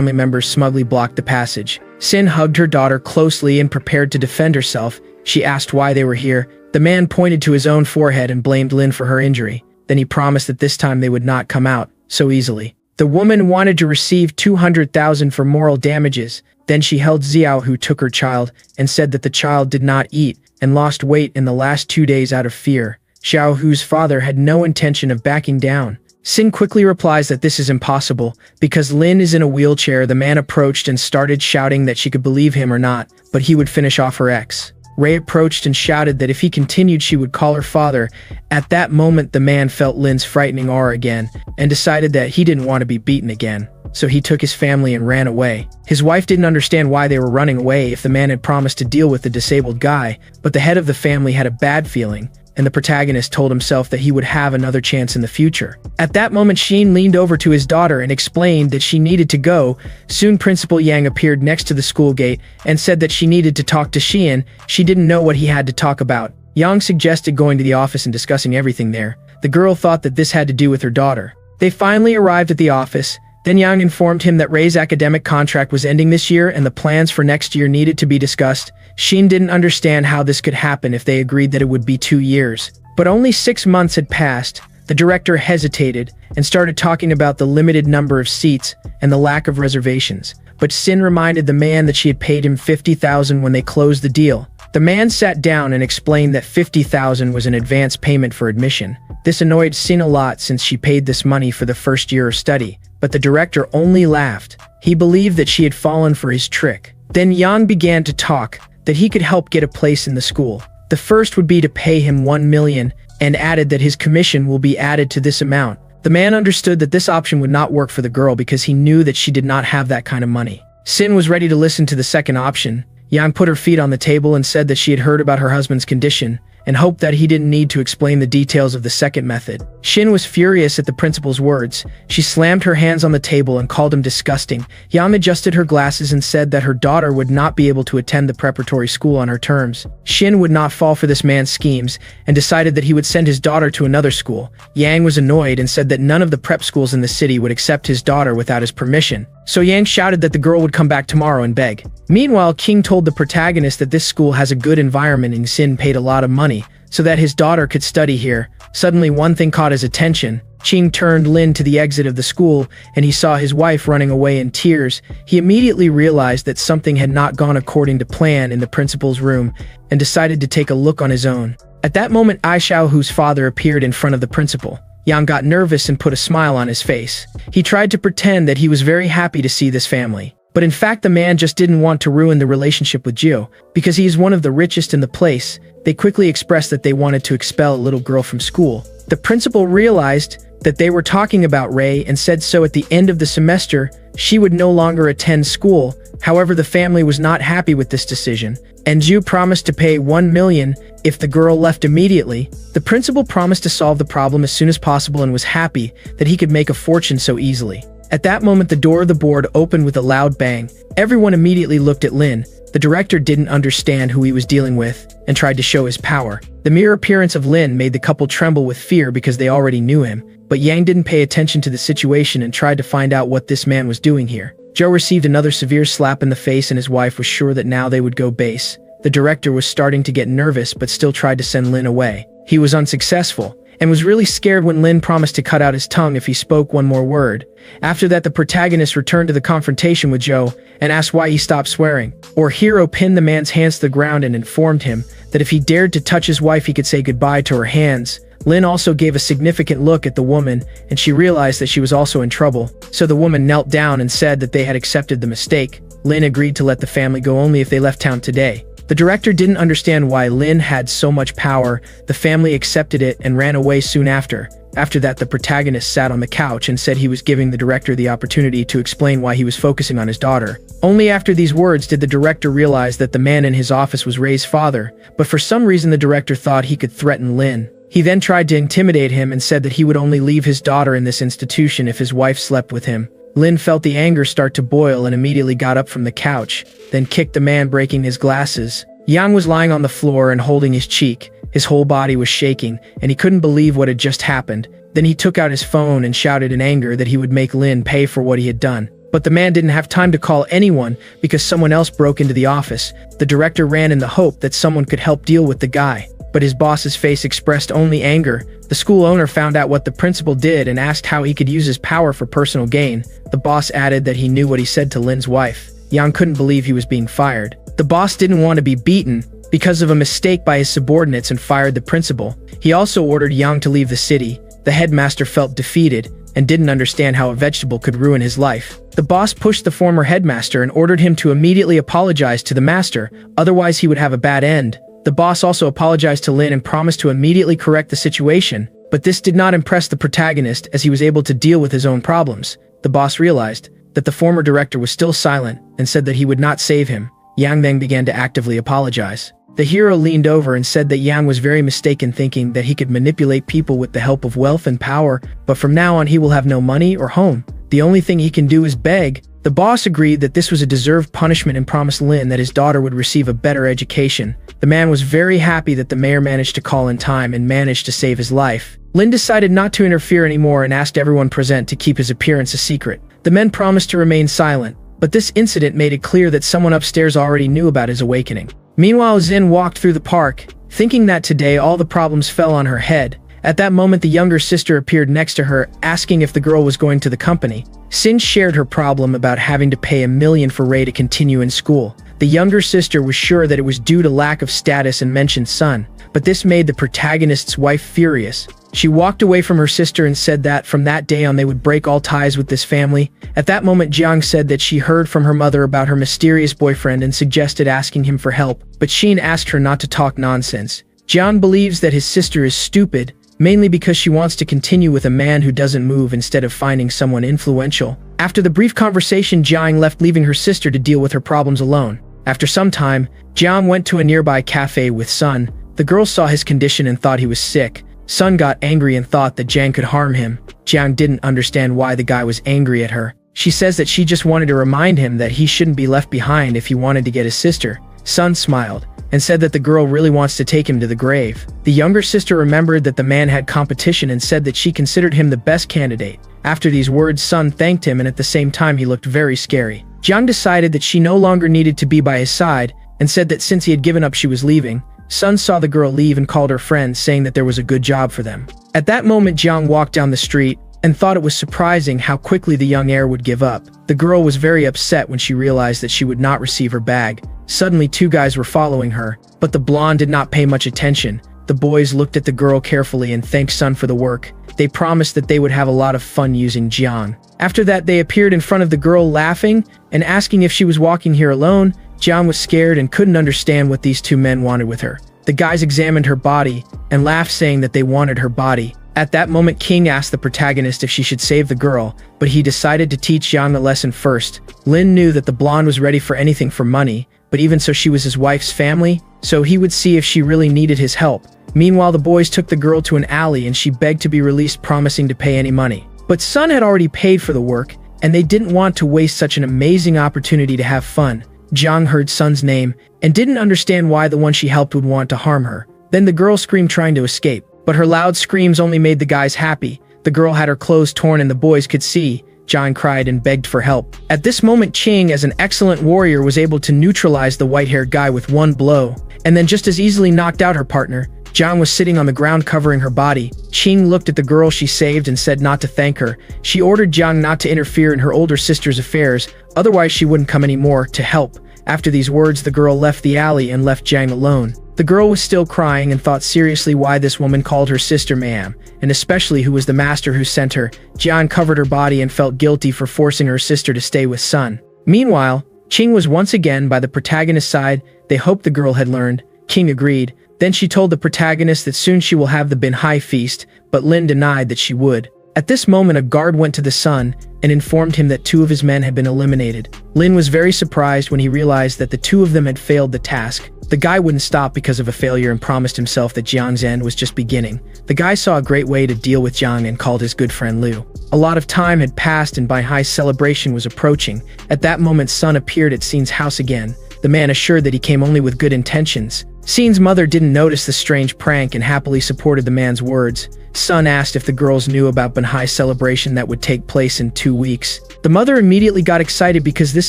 family members smugly blocked the passage. Sin hugged her daughter closely and prepared to defend herself. She asked why they were here. The man pointed to his own forehead and blamed Lin for her injury. Then he promised that this time they would not come out so easily. The woman wanted to receive 200,000 for moral damages. Then she held Xiao, who took her child, and said that the child did not eat and lost weight in the last 2 days out of fear. Xiao Hu's father had no intention of backing down. Sin quickly replies that this is impossible. Because Lin is in a wheelchair, the man approached and started shouting that she could believe him or not, but he would finish off her ex. Ray approached and shouted that if he continued she would call her father. At that moment the man felt Lin's frightening aura again, and decided that he didn't want to be beaten again. So he took his family and ran away. His wife didn't understand why they were running away if the man had promised to deal with the disabled guy, but the head of the family had a bad feeling, and the protagonist told himself that he would have another chance in the future. At that moment Xin leaned over to his daughter and explained that she needed to go. Soon Principal Yang appeared next to the school gate and said that she needed to talk to Xian. She didn't know what he had to talk about. Yang suggested going to the office and discussing everything there. The girl thought that this had to do with her daughter. They finally arrived at the office. Then Yang informed him that Ray's academic contract was ending this year and the plans for next year needed to be discussed. Xin didn't understand how this could happen if they agreed that it would be 2 years. But only 6 months had passed. The director hesitated and started talking about the limited number of seats and the lack of reservations. But Xin reminded the man that she had paid him 50,000 when they closed the deal. The man sat down and explained that 50,000 was an advance payment for admission. This annoyed Xin a lot since she paid this money for the first year of study. But the director only laughed. He believed that she had fallen for his trick. Then Yang began to talk that he could help get a place in the school. The first would be to pay him 1 million, and added that his commission will be added to this amount. The man understood that this option would not work for the girl because he knew that she did not have that kind of money. Xin was ready to listen to the second option. Yang put her feet on the table and said that she had heard about her husband's condition, and hoped that he didn't need to explain the details of the second method. Xin was furious at the principal's words. She slammed her hands on the table and called him disgusting. Yang adjusted her glasses and said that her daughter would not be able to attend the preparatory school on her terms. Xin would not fall for this man's schemes, and decided that he would send his daughter to another school. Yang was annoyed and said that none of the prep schools in the city would accept his daughter without his permission. So Yang shouted that the girl would come back tomorrow and beg. Meanwhile, King told the protagonist that this school has a good environment and Xin paid a lot of money so that his daughter could study here. Suddenly one thing caught his attention. Qing turned Lin to the exit of the school and he saw his wife running away in tears. He immediately realized that something had not gone according to plan in the principal's room and decided to take a look on his own. At that moment, Ai Xiaohu's father appeared in front of the principal. Yang got nervous and put a smile on his face. He tried to pretend that he was very happy to see this family. But in fact, the man just didn't want to ruin the relationship with Jiu, because he is one of the richest in the place. They quickly expressed that they wanted to expel a little girl from school. The principal realized that they were talking about Ray and said so at the end of the semester, she would no longer attend school. However, the family was not happy with this decision, and Jiu promised to pay 1 million if the girl left immediately. The principal promised to solve the problem as soon as possible and was happy that he could make a fortune so easily. At that moment, the door of the board opened with a loud bang. Everyone immediately looked at Lin. The director didn't understand who he was dealing with and tried to show his power. The mere appearance of Lin made the couple tremble with fear because they already knew him. But Yang didn't pay attention to the situation and tried to find out what this man was doing here. Joe received another severe slap in the face and his wife was sure that now they would go base. The director was starting to get nervous but still tried to send Lin away. He was unsuccessful and was really scared when Lin promised to cut out his tongue if he spoke one more word. After that, the protagonist returned to the confrontation with Joe and asked why he stopped swearing. Our hero pinned the man's hands to the ground and informed him that if he dared to touch his wife, he could say goodbye to her hands. Lin also gave a significant look at the woman, and she realized that she was also in trouble. So the woman knelt down and said that they had accepted the mistake. Lin agreed to let the family go only if they left town today. The director didn't understand why Lin had so much power. The family accepted it and ran away soon after. After that, the protagonist sat on the couch and said he was giving the director the opportunity to explain why he was focusing on his daughter. Only after these words did the director realize that the man in his office was Ray's father, but for some reason the director thought he could threaten Lin. He then tried to intimidate him and said that he would only leave his daughter in this institution if his wife slept with him. Lin felt the anger start to boil and immediately got up from the couch, then kicked the man, breaking his glasses. Yang was lying on the floor and holding his cheek. His whole body was shaking, and he couldn't believe what had just happened. Then he took out his phone and shouted in anger that he would make Lin pay for what he had done. But the man didn't have time to call anyone because someone else broke into the office. The director ran in the hope that someone could help deal with the guy. But his boss's face expressed only anger. The school owner found out what the principal did and asked how he could use his power for personal gain. The boss added that he knew what he said to Lin's wife. Yang couldn't believe he was being fired. The boss didn't want to be beaten because of a mistake by his subordinates and fired the principal. He also ordered Yang to leave the city. The headmaster felt defeated and didn't understand how a vegetable could ruin his life. The boss pushed the former headmaster and ordered him to immediately apologize to the master, otherwise he would have a bad end. The boss also apologized to Lin and promised to immediately correct the situation, but this did not impress the protagonist as he was able to deal with his own problems. The boss realized that the former director was still silent and said that he would not save him. Yang then began to actively apologize. The hero leaned over and said that Yang was very mistaken, thinking that he could manipulate people with the help of wealth and power, but from now on he will have no money or home. The only thing he can do is beg. The boss agreed that this was a deserved punishment and promised Lin that his daughter would receive a better education. The man was very happy that the mayor managed to call in time and managed to save his life. Lin decided not to interfere anymore and asked everyone present to keep his appearance a secret. The men promised to remain silent, but this incident made it clear that someone upstairs already knew about his awakening. Meanwhile, Xin walked through the park, thinking that today all the problems fell on her head. At that moment, the younger sister appeared next to her, asking if the girl was going to the company. Xin shared her problem about having to pay $1 million for Ray to continue in school. The younger sister was sure that it was due to lack of status and mentioned son, but this made the protagonist's wife furious. She walked away from her sister and said that from that day on they would break all ties with this family. At that moment, Jiang said that she heard from her mother about her mysterious boyfriend and suggested asking him for help, but Xin asked her not to talk nonsense. Jiang believes that his sister is stupid, mainly because she wants to continue with a man who doesn't move instead of finding someone influential. After the brief conversation, Jiang left, leaving her sister to deal with her problems alone. After some time, Jiang went to a nearby cafe with Sun. The girl saw his condition and thought he was sick. Sun got angry and thought that Jiang could harm him. Jiang didn't understand why the guy was angry at her. She says that she just wanted to remind him that he shouldn't be left behind if he wanted to get his sister. Sun smiled and said that the girl really wants to take him to the grave. The younger sister remembered that the man had competition and said that she considered him the best candidate. After these words, Sun thanked him, and at the same time he looked very scary. Jiang decided that she no longer needed to be by his side and said that since he had given up, she was leaving. Sun saw the girl leave and called her friend, saying that there was a good job for them. At that moment, Jiang walked down the street and thought it was surprising how quickly the young heir would give up. The girl was very upset when she realized that she would not receive her bag. Suddenly, 2 guys were following her, but the blonde did not pay much attention. The boys looked at the girl carefully and thanked Sun for the work. They promised that they would have a lot of fun using Jiang. After that, they appeared in front of the girl, laughing and asking if she was walking here alone. Jiang was scared and couldn't understand what these 2 men wanted with her. The guys examined her body and laughed, saying that they wanted her body. At that moment, King asked the protagonist if she should save the girl, but he decided to teach Jiang a lesson first. Lin knew that the blonde was ready for anything for money, but even so, she was his wife's family, so he would see if she really needed his help. Meanwhile, the boys took the girl to an alley and she begged to be released, promising to pay any money. But Sun had already paid for the work, and they didn't want to waste such an amazing opportunity to have fun. Jiang heard Sun's name and didn't understand why the one she helped would want to harm her. Then the girl screamed, trying to escape, but her loud screams only made the guys happy. The girl had her clothes torn and the boys could see. Jiang cried and begged for help. At this moment, Qing, as an excellent warrior, was able to neutralize the white-haired guy with one blow, and then just as easily knocked out her partner. Jiang was sitting on the ground covering her body. Qing looked at the girl she saved and said not to thank her. She ordered Jiang not to interfere in her older sister's affairs, otherwise she wouldn't come anymore to help. After these words, the girl left the alley and left Jiang alone. The girl was still crying and thought seriously why this woman called her sister ma'am, and especially who was the master who sent her. Jiang covered her body and felt guilty for forcing her sister to stay with Sun. Meanwhile, Qing was once again by the protagonist's side. They hoped the girl had learned. King agreed. Then she told the protagonist that soon she will have the Bin Hai feast, but Lin denied that she would. At this moment, a guard went to the Sun and informed him that 2 of his men had been eliminated. Lin was very surprised when he realized that the 2 of them had failed the task. The guy wouldn't stop because of a failure and promised himself that Jiang's end was just beginning. The guy saw a great way to deal with Jiang and called his good friend Liu. A lot of time had passed and Bin Hai's celebration was approaching. At that moment, Sun appeared at Xin's house again. The man assured that he came only with good intentions. Xin's mother didn't notice the strange prank and happily supported the man's words. Sun asked if the girls knew about Binhai's celebration that would take place in 2 weeks. The mother immediately got excited because this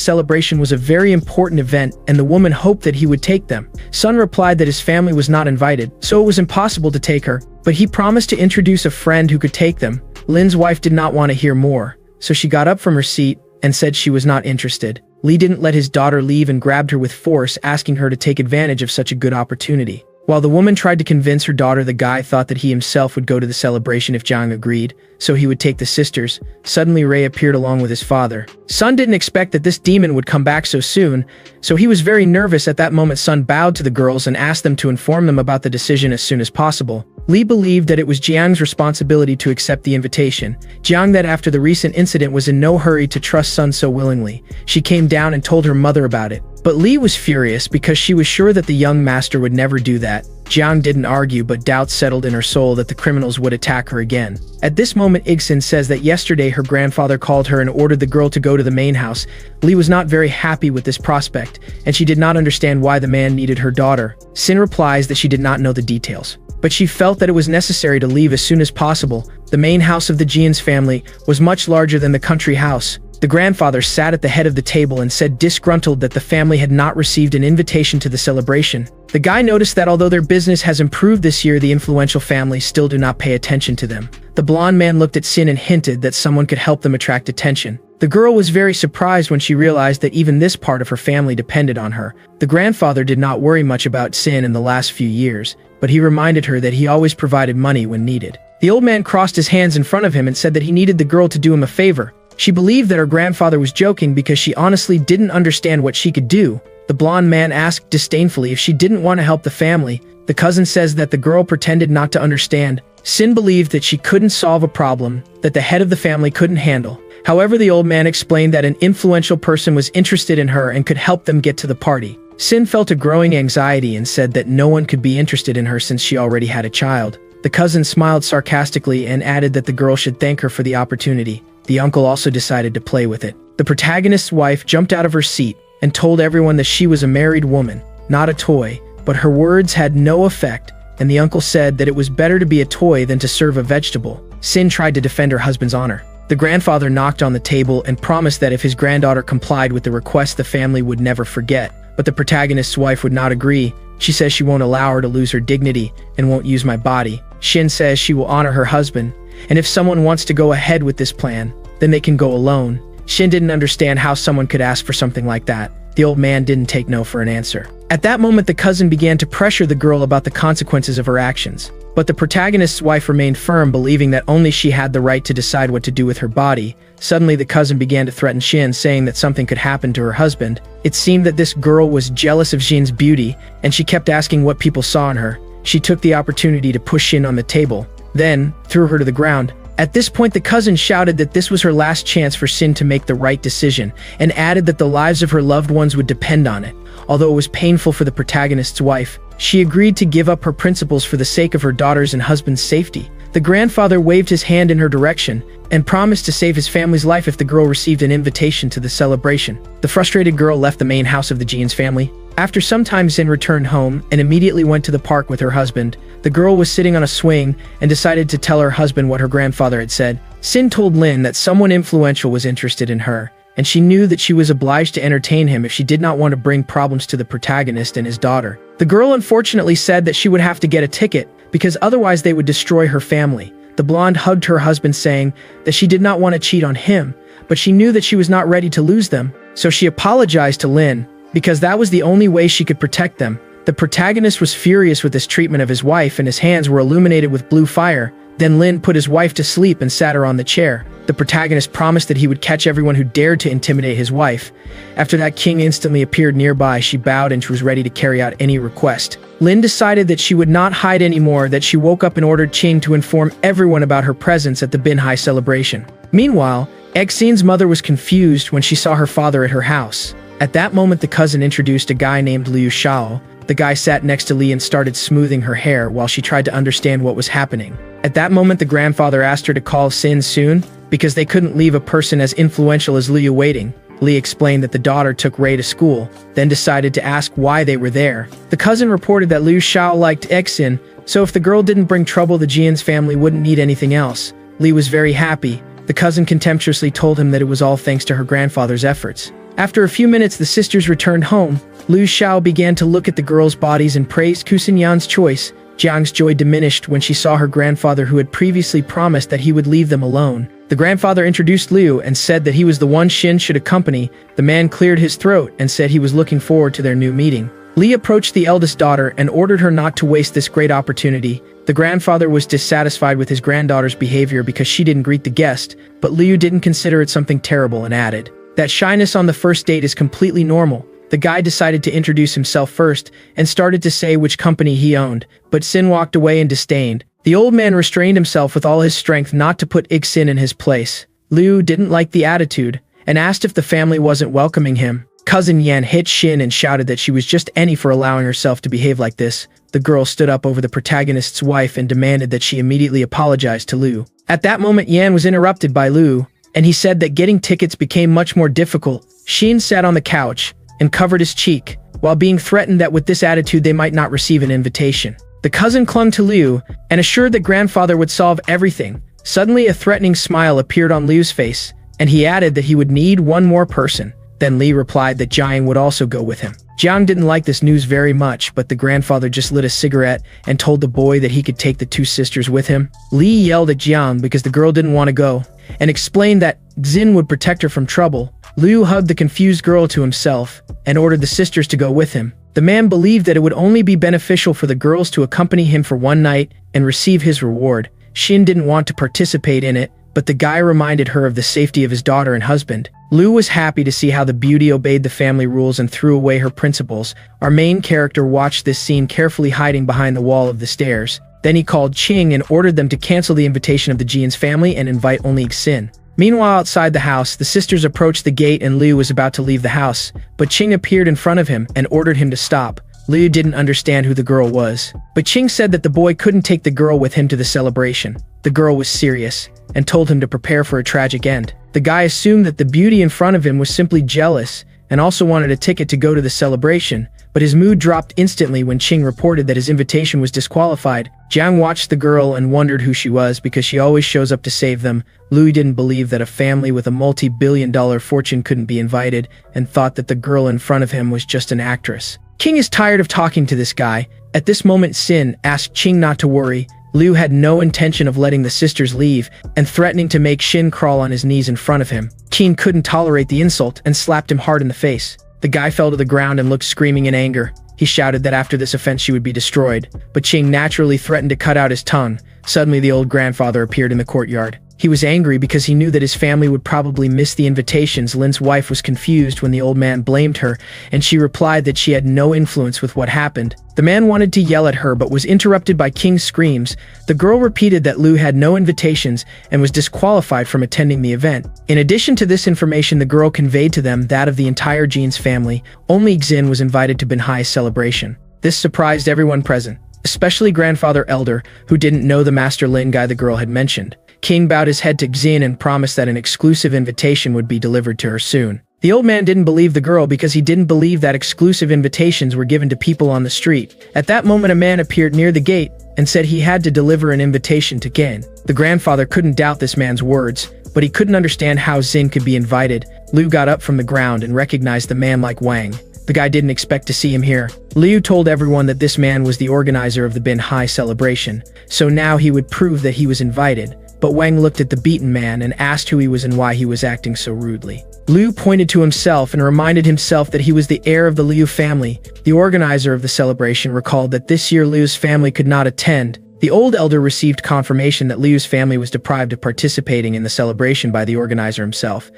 celebration was a very important event and the woman hoped that he would take them. Sun replied that his family was not invited, so it was impossible to take her, but he promised to introduce a friend who could take them. Lin's wife did not want to hear more, so she got up from her seat and said she was not interested. Lee didn't let his daughter leave and grabbed her with force, asking her to take advantage of such a good opportunity. While the woman tried to convince her daughter, the guy thought that he himself would go to the celebration if Jiang agreed, so he would take the sisters. Suddenly Ray appeared along with his father. Sun didn't expect that this demon would come back so soon, so he was very nervous. At that moment, Sun bowed to the girls and asked them to inform them about the decision as soon as possible. Lee believed that it was Jiang's responsibility to accept the invitation. Jiang, that after the recent incident, was in no hurry to trust Sun so willingly. She came down and told her mother about it. But Lee was furious because she was sure that the young master would never do that. Jiang didn't argue, but doubts settled in her soul that the criminals would attack her again. At this moment, Igsin says that yesterday her grandfather called her and ordered the girl to go to the main house. Lee was not very happy with this prospect, and she did not understand why the man needed her daughter. Sin replies that she did not know the details, but she felt that it was necessary to leave as soon as possible. The main house of the Jian's family was much larger than the country house. The grandfather sat at the head of the table and said, disgruntled, that the family had not received an invitation to the celebration. The guy noticed that although their business has improved this year, the influential families still do not pay attention to them. The blonde man looked at Sin and hinted that someone could help them attract attention. The girl was very surprised when she realized that even this part of her family depended on her. The grandfather did not worry much about Sin in the last few years, but he reminded her that he always provided money when needed. The old man crossed his hands in front of him and said that he needed the girl to do him a favor. She believed that her grandfather was joking because she honestly didn't understand what she could do. The blonde man asked disdainfully if she didn't want to help the family. The cousin says that the girl pretended not to understand. Sin believed that she couldn't solve a problem that the head of the family couldn't handle. However, the old man explained that an influential person was interested in her and could help them get to the party. Sin felt a growing anxiety and said that no one could be interested in her since she already had a child. The cousin smiled sarcastically and added that the girl should thank her for the opportunity. The uncle also decided to play with it. The protagonist's wife jumped out of her seat and told everyone that she was a married woman, not a toy, but her words had no effect, and the uncle said that it was better to be a toy than to serve a vegetable. Sin tried to defend her husband's honor. The grandfather knocked on the table and promised that if his granddaughter complied with the request, the family would never forget. But the protagonist's wife would not agree. She says she won't allow her to lose her dignity and won't use my body. Shin says she will honor her husband, and if someone wants to go ahead with this plan, then they can go alone. Shin didn't understand how someone could ask for something like that. The old man didn't take no for an answer. At that moment, the cousin began to pressure the girl about the consequences of her actions. But the protagonist's wife remained firm, believing that only she had the right to decide what to do with her body. Suddenly, the cousin began to threaten Shin, saying that something could happen to her husband. It seemed that this girl was jealous of Shin's beauty, and she kept asking what people saw in her. She took the opportunity to push Shin on the table, then threw her to the ground. At this point, the cousin shouted that this was her last chance for Sin to make the right decision, and added that the lives of her loved ones would depend on it. Although it was painful for the protagonist's wife, she agreed to give up her principles for the sake of her daughter's and husband's safety. The grandfather waved his hand in her direction and promised to save his family's life if the girl received an invitation to the celebration. The frustrated girl left the main house of the Jian's family. After some time, Sin returned home and immediately went to the park with her husband. The girl was sitting on a swing and decided to tell her husband what her grandfather had said. Sin told Lin that someone influential was interested in her, and she knew that she was obliged to entertain him if she did not want to bring problems to the protagonist and his daughter. The girl unfortunately said that she would have to get a ticket because otherwise they would destroy her family. The blonde hugged her husband, saying that she did not want to cheat on him, but she knew that she was not ready to lose them, so she apologized to Lin because that was the only way she could protect them. The protagonist was furious with this treatment of his wife, and his hands were illuminated with blue fire. Then Lin put his wife to sleep and sat her on the chair. The protagonist promised that he would catch everyone who dared to intimidate his wife. After that, King instantly appeared nearby. She bowed and she was ready to carry out any request. Lin decided that she would not hide anymore, that she woke up and ordered Qing to inform everyone about her presence at the Binhai celebration. Meanwhile, Xin's mother was confused when she saw her father at her house. At that moment, the cousin introduced a guy named Liu Shao. The guy sat next to Li and started smoothing her hair while she tried to understand what was happening. At that moment, the grandfather asked her to call Sin soon because they couldn't leave a person as influential as Liu waiting. Li explained that the daughter took Ray to school, then decided to ask why they were there. The cousin reported that Liu Shao liked Xin, So if the girl didn't bring trouble, the Jian's family wouldn't need anything else. Li was very happy. The cousin contemptuously told him that it was all thanks to her grandfather's efforts. After a few minutes, the sisters returned home. Lu Xiao began to look at the girls' bodies and praised Kusin Yan's choice. Jiang's joy diminished when she saw her grandfather, who had previously promised that he would leave them alone. The grandfather introduced Liu and said that he was the one Xin should accompany. The man cleared his throat and said he was looking forward to their new meeting. Li approached the eldest daughter and ordered her not to waste this great opportunity. The grandfather was dissatisfied with his granddaughter's behavior because she didn't greet the guest, but Liu didn't consider it something terrible and added that shyness on the first date is completely normal. The guy decided to introduce himself first and started to say which company he owned, but Xin walked away in disdain. The old man restrained himself with all his strength not to put Xin in his place. Liu didn't like the attitude and asked if the family wasn't welcoming him. Cousin Yan hit Xin and shouted that she was just any for allowing herself to behave like this. The girl stood up over the protagonist's wife and demanded that she immediately apologize to Liu. At that moment, Yan was interrupted by Liu, and he said that getting tickets became much more difficult. Xin sat on the couch and covered his cheek, while being threatened that with this attitude they might not receive an invitation. The cousin clung to Liu and assured that grandfather would solve everything. Suddenly, a threatening smile appeared on Liu's face, and he added that he would need one more person. Then Li replied that Jiang would also go with him. Jiang didn't like this news very much, but the grandfather just lit a cigarette and told the boy that he could take the two sisters with him. Li yelled at Jiang because the girl didn't want to go, and explained that Xin would protect her from trouble. Liu hugged the confused girl to himself and ordered the sisters to go with him. The man believed that it would only be beneficial for the girls to accompany him for one night and receive his reward. Xin didn't want to participate in it, but the guy reminded her of the safety of his daughter and husband. Liu was happy to see how the beauty obeyed the family rules and threw away her principles. Our main character watched this scene carefully, hiding behind the wall of the stairs. Then he called Qing and ordered them to cancel the invitation of the Jian's family and invite only Xin. Meanwhile, outside the house, the sisters approached the gate and Liu was about to leave the house, but Qing appeared in front of him and ordered him to stop. Liu didn't understand who the girl was, but Qing said that the boy couldn't take the girl with him to the celebration. The girl was serious and told him to prepare for a tragic end. The guy assumed that the beauty in front of him was simply jealous and also wanted a ticket to go to the celebration, but his mood dropped instantly when Qing reported that his invitation was disqualified. Jiang watched the girl and wondered who she was because she always shows up to save them. Liu didn't believe that a family with a multi-billion-dollar fortune couldn't be invited and thought that the girl in front of him was just an actress. Qing is tired of talking to this guy. At this moment, Xin asked Qing not to worry. Liu had no intention of letting the sisters leave and threatening to make Xin crawl on his knees in front of him. Qing couldn't tolerate the insult and slapped him hard in the face. The guy fell to the ground and looked screaming in anger. He shouted that after this offense she would be destroyed, but Qing naturally threatened to cut out his tongue. Suddenly, the old grandfather appeared in the courtyard. He was angry because he knew that his family would probably miss the invitations. Lin's wife was confused when the old man blamed her, and she replied that she had no influence with what happened. The man wanted to yell at her but was interrupted by Qing's screams. The girl repeated that Liu had no invitations and was disqualified from attending the event. In addition to this information, the girl conveyed to them that of the entire Jin's family, only Xin was invited to Binhai's celebration. This surprised everyone present, especially Grandfather Elder, who didn't know the Master Lin guy the girl had mentioned. Qing bowed his head to Xin and promised that an exclusive invitation would be delivered to her soon. The old man didn't believe the girl because he didn't believe that exclusive invitations were given to people on the street. At that moment, a man appeared near the gate and said he had to deliver an invitation to Gen. The grandfather couldn't doubt this man's words, but he couldn't understand how Xin could be invited. Liu got up from the ground and recognized the man like Wang. The guy didn't expect to see him here. Liu told everyone that this man was the organizer of the Binhai celebration, so now he would prove that he was invited. But Wang looked at the beaten man and asked who he was and why he was acting so rudely. Liu pointed to himself and reminded himself that he was the heir of the Liu family. The organizer of the celebration recalled that this year Liu's family could not attend. The old elder received confirmation that Liu's family was deprived of participating in the celebration by the organizer himself.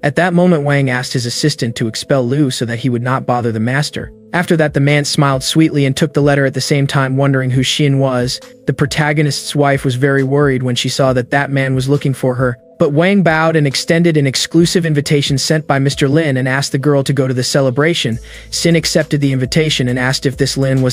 At that moment, Wang asked his assistant to expel Liu so that he would not bother the master. After that, the man smiled sweetly and took the letter, at the same time wondering who Xin was. The protagonist's wife was very worried when she saw that that man was looking for her. But Wang bowed and extended an exclusive invitation sent by Mr. Lin and asked the girl to go to the celebration. Xin accepted the invitation and asked if this Lin was